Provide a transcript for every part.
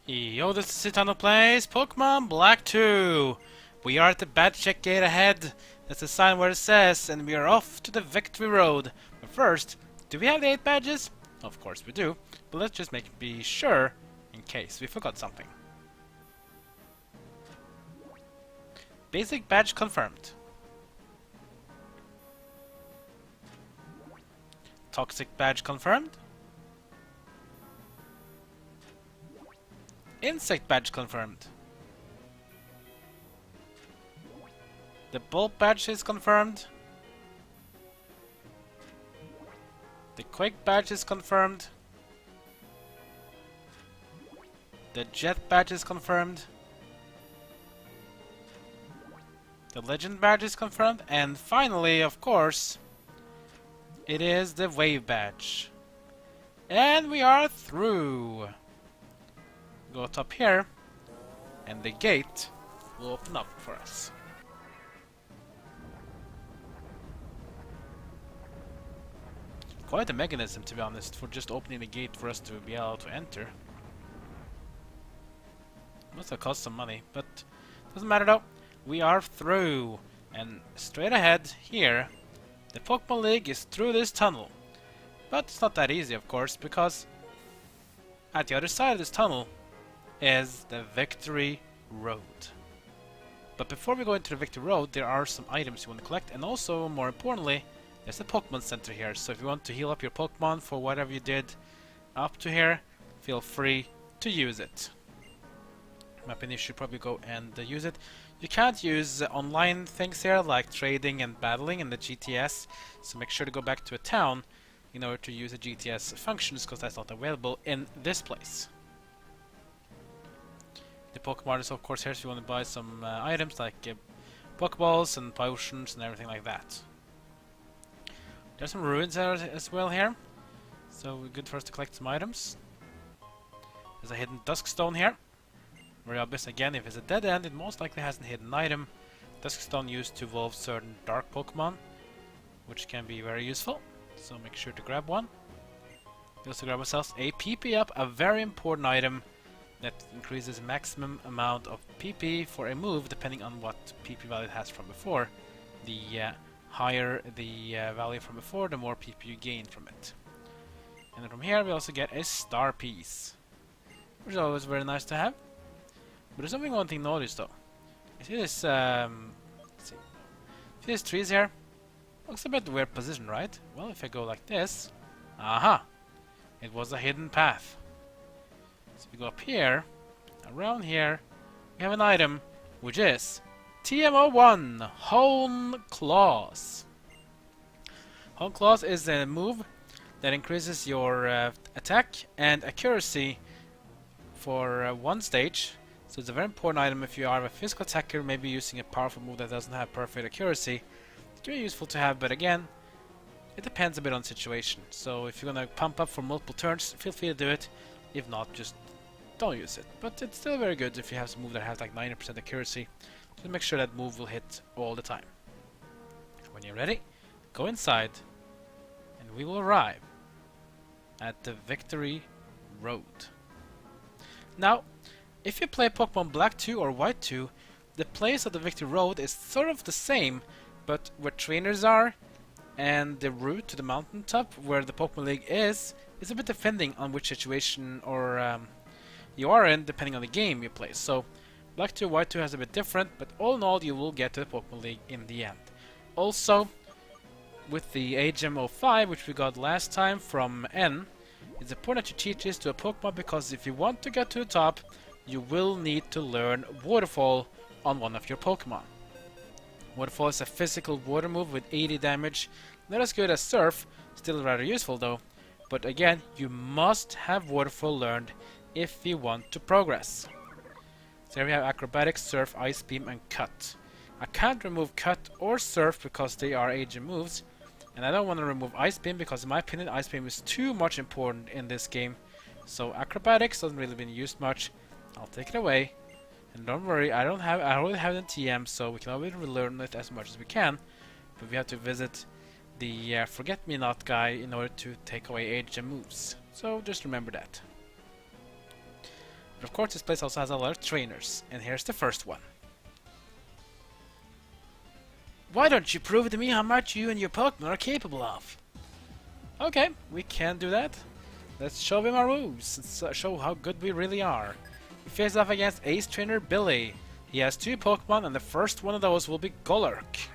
Yo, this is Citano Plays Pokemon Black 2. We are at the badge check gate ahead. That's the sign where it says, and we are off to the Victory Road. But first, do we have the 8 badges? Of course we do, but let's just be sure in case we forgot something. Basic badge confirmed. Toxic badge confirmed. Insect badge confirmed. The bulk badge is confirmed. The Quake badge is confirmed. The Jet badge is confirmed. The Legend badge is confirmed. And finally, of course, it is the Wave badge. And we are through. Go up here, and the gate will open up for us. Quite a mechanism, to be honest, for just opening the gate for us to be able to enter. Must have cost some money, but doesn't matter though. We are through, and straight ahead here, the Pokemon League is through this tunnel. But it's not that easy, of course, because at the other side of this tunnel is the Victory Road. But before we go into the Victory Road, there are some items you want to collect, and also, more importantly, there's a Pokémon Center here. So if you want to heal up your Pokemon for whatever you did up to here, feel free to use it. In my opinion, you should probably go and use it. You can't use online things here, like trading and battling in the GTS, so make sure to go back to a town in order to use the GTS functions, because that's not available in this place. The Pokemon is of course here, so you want to buy some items like Pokeballs and potions and everything like that. There's some ruins as well here, so good for us to collect some items. There's a hidden Dusk Stone here. Very obvious again, if it's a dead end, it most likely has a hidden item. Dusk Stone used to evolve certain dark Pokemon, which can be very useful, so make sure to grab one. We also grab ourselves a PP Up, a very important item that increases maximum amount of PP for a move depending on what PP value it has from before. The higher the value from before, the more PP you gain from it. And then from here we also get a star piece, which is always very nice to have. But there's something one thing noticed though. You see this see these trees here? Looks a bit weird position, right? Well, if I go like this, aha! It was a hidden path. So if we go up here, around here, we have an item which is TM01 Hone Claws. Hone Claws is a move that increases your attack and accuracy for one stage. So it's a very important item if you are a physical attacker, maybe using a powerful move that doesn't have perfect accuracy. It's very useful to have, but again, it depends a bit on the situation. So if you're gonna pump up for multiple turns, feel free to do it. If not, just don't use it. But it's still very good if you have some move that has like 90% accuracy. Just make sure that move will hit all the time. When you're ready, go inside, and we will arrive at the Victory Road. Now, if you play Pokemon Black 2 or White 2, the place of the Victory Road is sort of the same, but where trainers are and the route to the mountaintop where the Pokemon League is a bit depending on which situation or you are in, depending on the game you play. So Black 2, White 2 has a bit different, but all in all you will get to the Pokemon League in the end. Also, with the HM05, which we got last time from N, it's important that you teach this to a Pokemon, because if you want to get to the top, you will need to learn Waterfall on one of your Pokemon. Waterfall is a physical water move with 80 damage, not as good as Surf, still rather useful though. But again, you must have Waterfall learned if you want to progress. So here we have Acrobatics, Surf, Ice Beam and Cut. I can't remove Cut or Surf because they are agent moves, and I don't want to remove Ice Beam because in my opinion Ice Beam is too much important in this game. So Acrobatics doesn't really been used much. I'll take it away, and don't worry, I already have it in TM, so we can always relearn it as much as we can. But we have to visit the Forget-Me-Not guy in order to take away HM moves. So just remember that. But of course this place also has a lot of trainers, and here's the first one. Why don't you prove to me how much you and your Pokemon are capable of? Okay, we can do that. Let's show him our moves and show how good we really are. We face off against Ace Trainer Billy. He has 2 Pokemon, and the first one of those will be Golurk.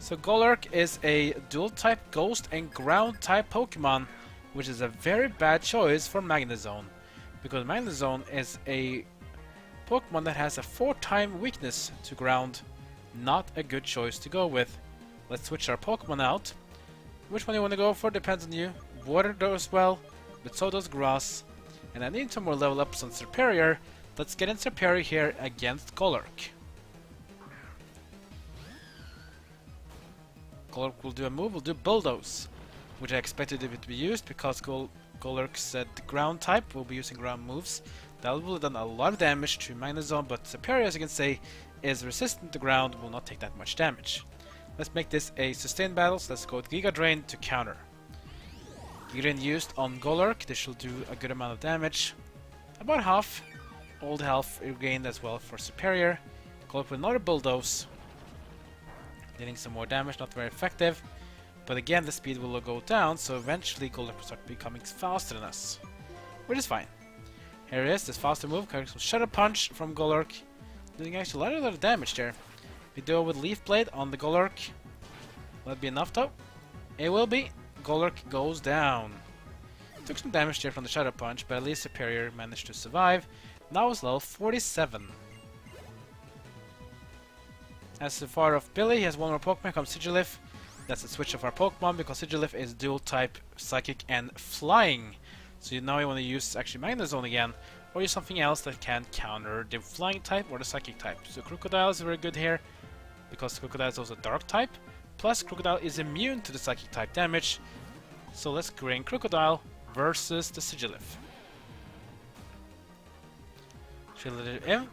So Golurk is a dual-type Ghost and Ground-type Pokemon, which is a very bad choice for Magnezone, because Magnezone is a Pokemon that has a 4-time weakness to Ground. Not a good choice to go with. Let's switch our Pokemon out. Which one you want to go for depends on you. Water does well, but so does Grass. And I need some more level ups on Serperior. Let's get in Serperior here against Golurk. Golurk will do a move, will do Bulldoze, which I expected it to be used because Golurk said ground type will be using ground moves. That will have done a lot of damage to Magnezone, but Serperior, as you can see, is resistant to ground, will not take that much damage. Let's make this a sustained battle, so let's go with Giga Drain to counter. Giga Drain used on Golurk, this will do a good amount of damage. About half. Old health regained as well for Serperior. Golurk with another Bulldoze. Dealing some more damage, not very effective. But again, the speed will go down, so eventually Golurk will start becoming faster than us. Which is fine. Here it is, this faster move, carrying some Shadow Punch from Golurk. Doing actually a lot of damage there. We do it with Leaf Blade on the Golurk. Will it be enough though? It will be. Golurk goes down. Took some damage there from the Shadow Punch, but at least Serperior managed to survive. Now it's level 47. As far of Billy, he has one more Pokemon called Sigilyph. That's a switch of our Pokemon because Sigilyph is dual type Psychic and Flying. So now you want to use actually Magnezone again, or use something else that can counter the Flying type or the Psychic type. So Crocodile is very good here because Crocodile is also Dark type. Plus Crocodile is immune to the Psychic type damage. So let's bring Crocodile versus the Sigilyph. Sigilyph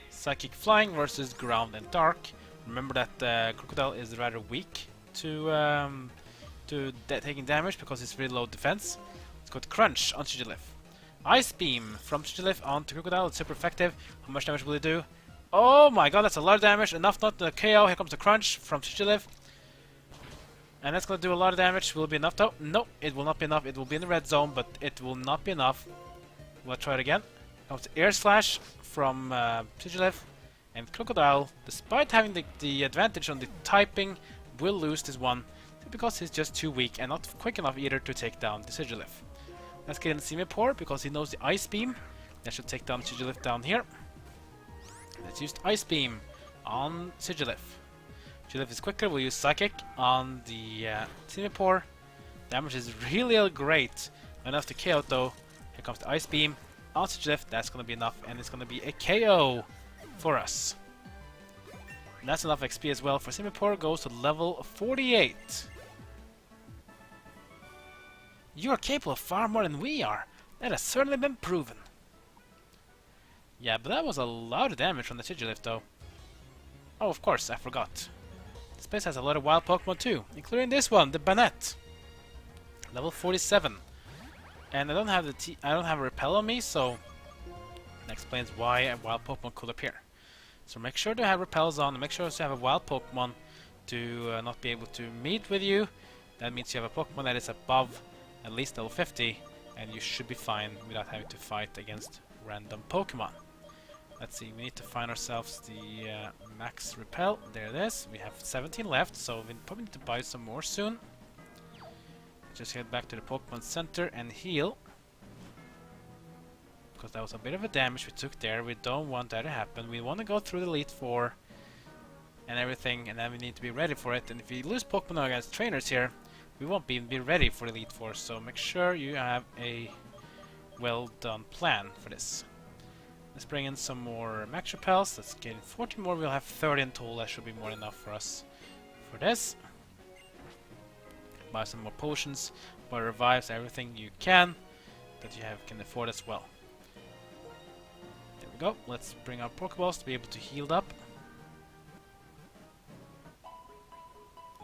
Psychic Flying versus Ground and Dark. Remember that Crocodile is rather weak to taking damage because it's really low defense. Let's go to Crunch on Sigilyph. Ice Beam from Sigilyph onto Crocodile. It's super effective. How much damage will it do? Oh my god, that's a lot of damage. Enough not to KO. Here comes the Crunch from Sigilyph. And that's going to do a lot of damage. Will it be enough though? No, it will not be enough. It will be in the red zone, but it will not be enough. We'll try it again. Comes the Air Slash from Sigilyph. And Crocodile, despite having the advantage on the typing, will lose this one because he's just too weak and not quick enough either to take down the Sigilyph. Let's get in Simipour because he knows the Ice Beam. That should take down Sigilyph down here. Let's use Ice Beam on Sigilyph. Sigilyph is quicker, we'll use Psychic on the Simipour. Damage is really great. Not enough to KO though. Here comes the Ice Beam on Sigilyph. That's going to be enough, and it's going to be a KO for us. And that's enough XP as well for Simipour. Goes to level 48. You are capable of far more than we are. That has certainly been proven. Yeah, but that was a lot of damage from the Sigilyph though. Oh, of course, I forgot. This place has a lot of wild Pokemon too, including this one, the Banette. Level 47. And I don't have a repel on me, so that explains why a wild Pokemon could appear. So make sure to have repels on, and make sure to have a wild Pokemon to not be able to meet with you. That means you have a Pokemon that is above at least level 50, and you should be fine without having to fight against random Pokemon. Let's see, we need to find ourselves the max repel. There it is. We have 17 left, so we probably need to buy some more soon. Just head back to the Pokémon Center and heal. Because that was a bit of a damage we took there. We don't want that to happen. We want to go through the Elite Four and everything, and then we need to be ready for it. And if we lose Pokemon against trainers here, we won't be ready for the Elite Four. So make sure you have a well done plan for this. Let's bring in some more max repels. Let's get in 40 more. We'll have 30 in total. That should be more than enough for us for this. Buy some more potions, buy revives, everything you can that you can afford as well. There we go. Let's bring our Pokeballs to be able to heal up.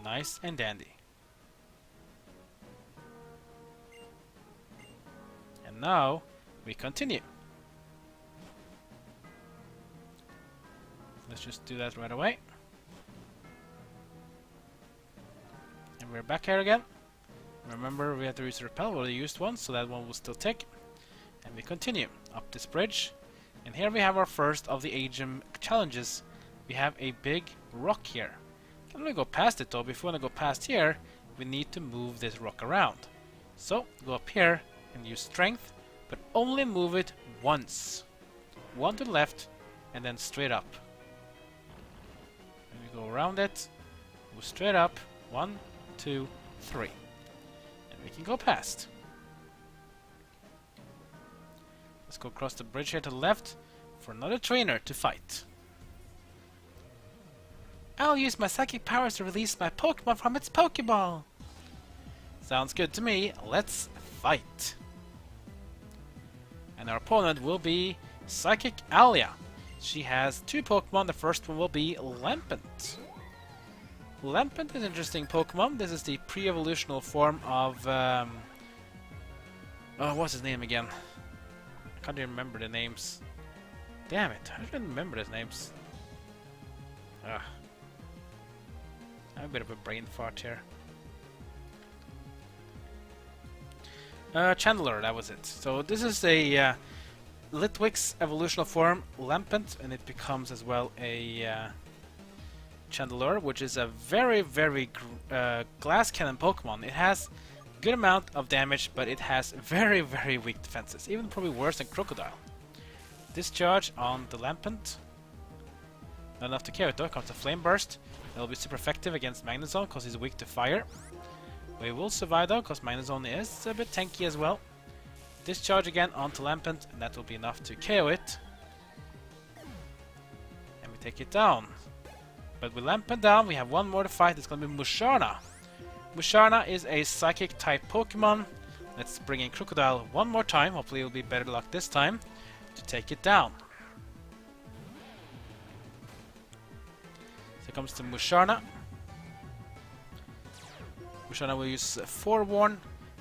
Nice and dandy. And now we continue. let's just do that right away. And we're back here again. Remember, we have to use the repel. We already used one, so that one will still tick. And we continue up this bridge. And here we have our first of the HM challenges. We have a big rock here. Can't really go past it though. If we want to go past here, we need to move this rock around. So, go up here and use strength, but only move it once. One to the left, and then straight up. And we go around it, move straight up. 1, 2, 3. And we can go past. Let's go across the bridge here to the left for another trainer to fight. I'll use my psychic powers to release my Pokemon from its Pokeball. Sounds good to me. Let's fight. And our opponent will be Psychic Alia. She has 2 Pokemon. The first one will be Lampent. Lampent is an interesting Pokemon. This is the pre-evolutional form of... what's his name again? I can't even remember the names. Damn it, I don't remember his names. Ugh. I have a bit of a brain fart here. Chandler, that was it. So this is a Litwick's evolutional form, Lampent, and it becomes as well a Chandler, which is a very glass cannon Pokemon. It has good amount of damage, but it has very weak defenses, even probably worse than Crocodile. Discharge on the Lampent. Not enough to carry it though. Comes a Flame Burst. It'll be super effective against Magnezone because he's weak to fire. We will survive though because Magnezone is a bit tanky as well. Discharge again onto Lampent, and that will be enough to KO it. And we take it down. But with Lampent down, we have one more to fight. It's going to be Musharna. Musharna is a Psychic type Pokemon. Let's bring in Crocodile one more time. Hopefully it'll be better luck this time to take it down. So it comes to Musharna. Musharna will use Forewarn.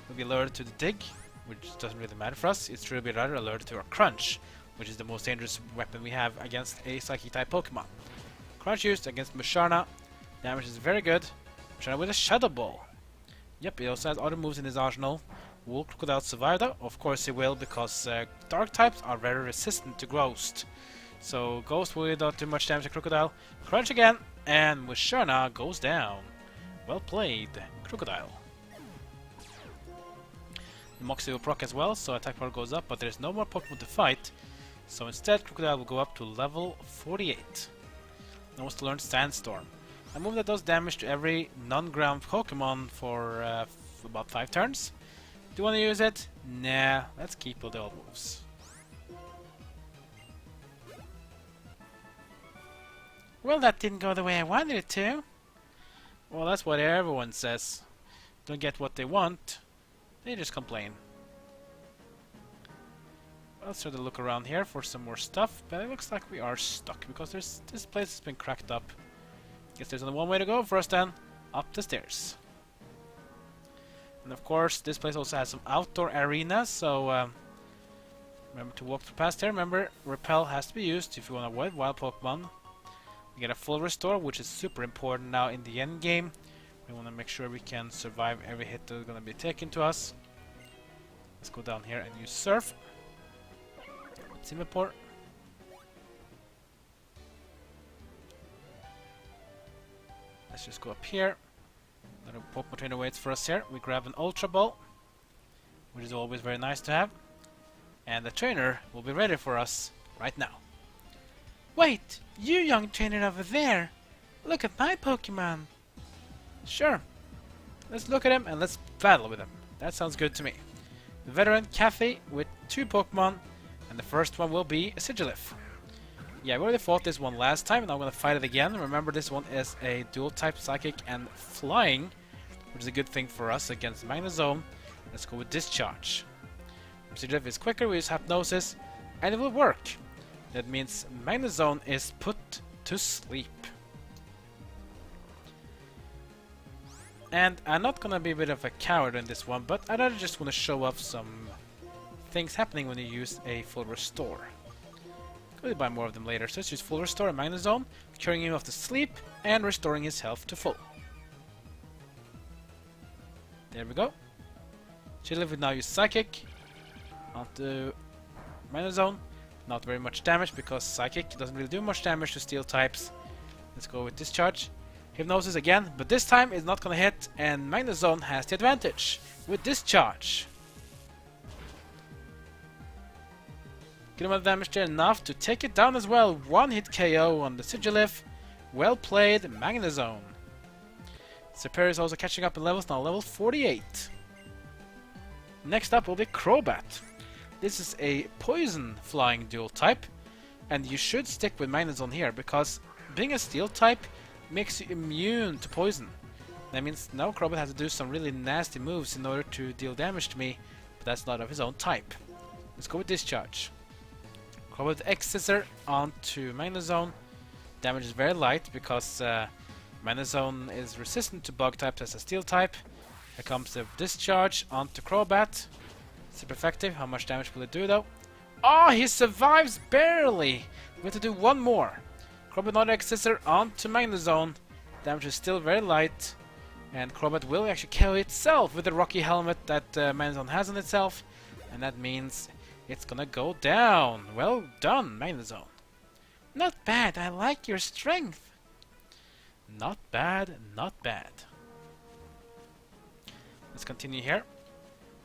Will be alerted to the Dig, which doesn't really matter for us. It's really rather alerted to our Crunch, which is the most dangerous weapon we have against a Psychic type Pokemon. Crunch used against Musharna. Damage is very good. Musharna with a Shadow Ball. Yep, he also has other moves in his arsenal. Will Crocodile survive though? Of course he will, because Dark types are very resistant to Ghost. So Ghost will not do much damage to Crocodile. Crunch again, and Musharna goes down. Well played, Crocodile. The Moxie will proc as well, so attack power goes up, but there's no more Pokemon to fight. So instead, Crocodile will go up to level 48. Now wants to learn Sandstorm. A move that does damage to every non-ground Pokemon for about 5 turns. Do you want to use it? Nah, let's keep all the old moves. Well, that didn't go the way I wanted it to. Well, that's what everyone says. Don't get what they want, they just complain. Let's try to look around here for some more stuff, but it looks like we are stuck because this place has been cracked up. Guess there's only one way to go for us then, up the stairs. And of course, this place also has some outdoor arenas, so remember to walk past here. Remember, Repel has to be used if you want to avoid wild Pokemon. We get a full restore, which is super important now in the end game. We want to make sure we can survive every hit that's going to be taken to us. Let's go down here and use Surf. Simipour. Let's just go up here. Another Pokemon trainer waits for us here. We grab an Ultra Ball, which is always very nice to have. And the trainer will be ready for us right now. Wait, you young trainer over there. Look at my Pokemon. Sure. Let's look at him and let's battle with him. That sounds good to me. The veteran Cathy with 2 Pokemon. And the first one will be a Sigilyph. Yeah, we already fought this one last time, and I'm going to fight it again. Remember, this one is a dual-type Psychic and Flying, which is a good thing for us against Magnezone. Let's go with Discharge. Sigilyph is quicker, we use Hypnosis, and it will work. That means Magnezone is put to sleep. And I'm not going to be a bit of a coward in this one, but I just want to show off some things happening when you use a full restore. We'll buy more of them later. So let's use full restore and Magnezone, curing him off to sleep and restoring his health to full. There we go. Chilliv will now use Psychic onto Magnezone. Not very much damage because Psychic doesn't really do much damage to steel types. Let's go with Discharge. Hypnosis again, but this time it's not gonna hit, and Magnezone has the advantage with Discharge. Get him damage there enough to take it down as well. One hit KO on the Sigilyph. Well played, Magnezone. Serperior is also catching up in levels, now level 48. Next up will be Crobat. This is a poison flying dual type, and you should stick with Magnezone here because being a steel type makes you immune to poison. That means now Crobat has to do some really nasty moves in order to deal damage to me, but that's not of his own type. Let's go with Discharge. Crobat with X-Scissor onto Magnezone. Damage is very light because Magnezone is resistant to bug types as a steel type. Here comes the Discharge onto Crobat. Super effective. How much damage will it do though? Oh, he survives barely! We have to do one more. Crobat another X-Scissor onto Magnezone. Damage is still very light. And Crobat will actually kill itself with the rocky helmet that Magnezone has on itself. And that means it's gonna go down. Well done, Magnezone. Not bad, I like your strength. Not bad, not bad. Let's continue here.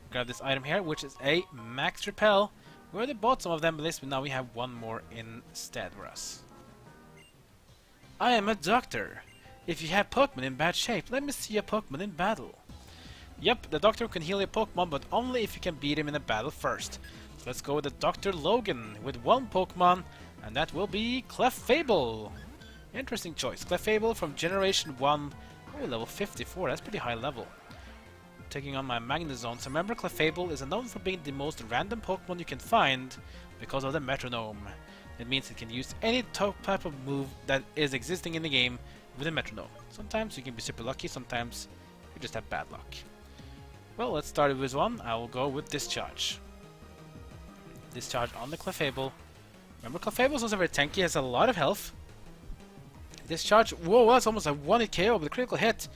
Grab this item here, which is a Max Repel. We already bought some of them, but now we have one more instead for us. I am a doctor. If you have Pokemon in bad shape, let me see a Pokemon in battle. Yep, the doctor can heal a Pokemon, but only if you can beat him in a battle first. So let's go with the Dr. Logan with one Pokemon, and that will be Clefable. Interesting choice. Clefable from Generation 1. Oh, level 54, that's pretty high level. Taking on my Magnezone. So remember, Clefable is known for being the most random Pokemon you can find because of the metronome. It means it can use any type of move that is existing in the game with a metronome. Sometimes you can be super lucky, sometimes you just have bad luck. Well, let's start with one. I will go with Discharge. Discharge on the Clefable. Remember, Clefable is also very tanky, has a lot of health. Discharge. Whoa, that's almost a 1-hit KO with a critical hit.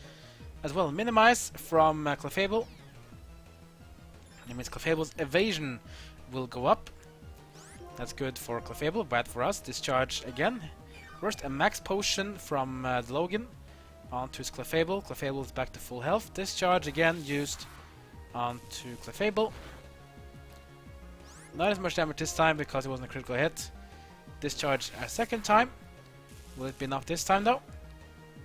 As well, minimize from Clefable. That means Clefable's evasion will go up. That's good for Clefable, bad for us. Discharge again. First, a max potion from Logan onto his Clefable. Clefable is back to full health. Discharge again used onto Clefable. Not as much damage this time because it wasn't a critical hit. Discharge a second time. Will it be enough this time though?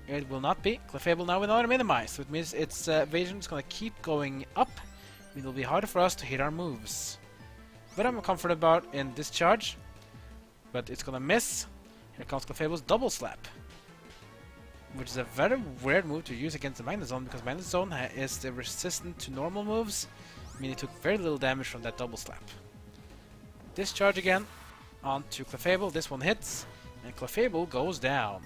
It will not be. Clefable now with another minimize, so it means its evasion is going to keep going up. It will be harder for us to hit our moves. But I'm confident about in Discharge. But it's going to miss. Here comes Clefable's Double Slap. Which is a very weird move to use against the Magnezone because Magnezone is resistant to normal moves. I mean, it took very little damage from that Double Slap. Discharge again onto Clefable. This one hits. And Clefable goes down.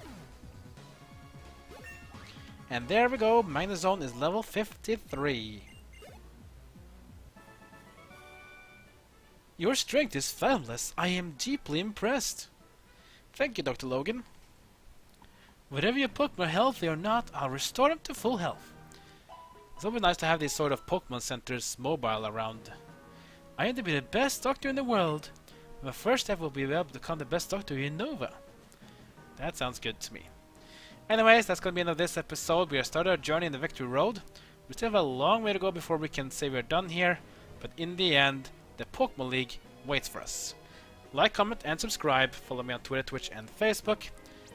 And there we go, Magnezone is level 53. Your strength is fathomless. I am deeply impressed. Thank you, Dr. Logan. Whatever your Pokemon are healthy or not, I'll restore them to full health. It's always nice to have these sort of Pokemon centers mobile around. I aim to be the best doctor in the world. My first step will be able to become the best doctor in Nova. That sounds good to me. Anyways, that's going to be the end of this episode. We have started our journey in the Victory Road. We still have a long way to go before we can say we're done here. But in the end, the Pokemon League waits for us. Like, comment, and subscribe. Follow me on Twitter, Twitch, and Facebook.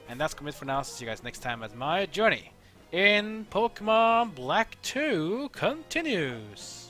And that's going to be it for now. See you guys next time as my journey in Pokemon Black 2 continues.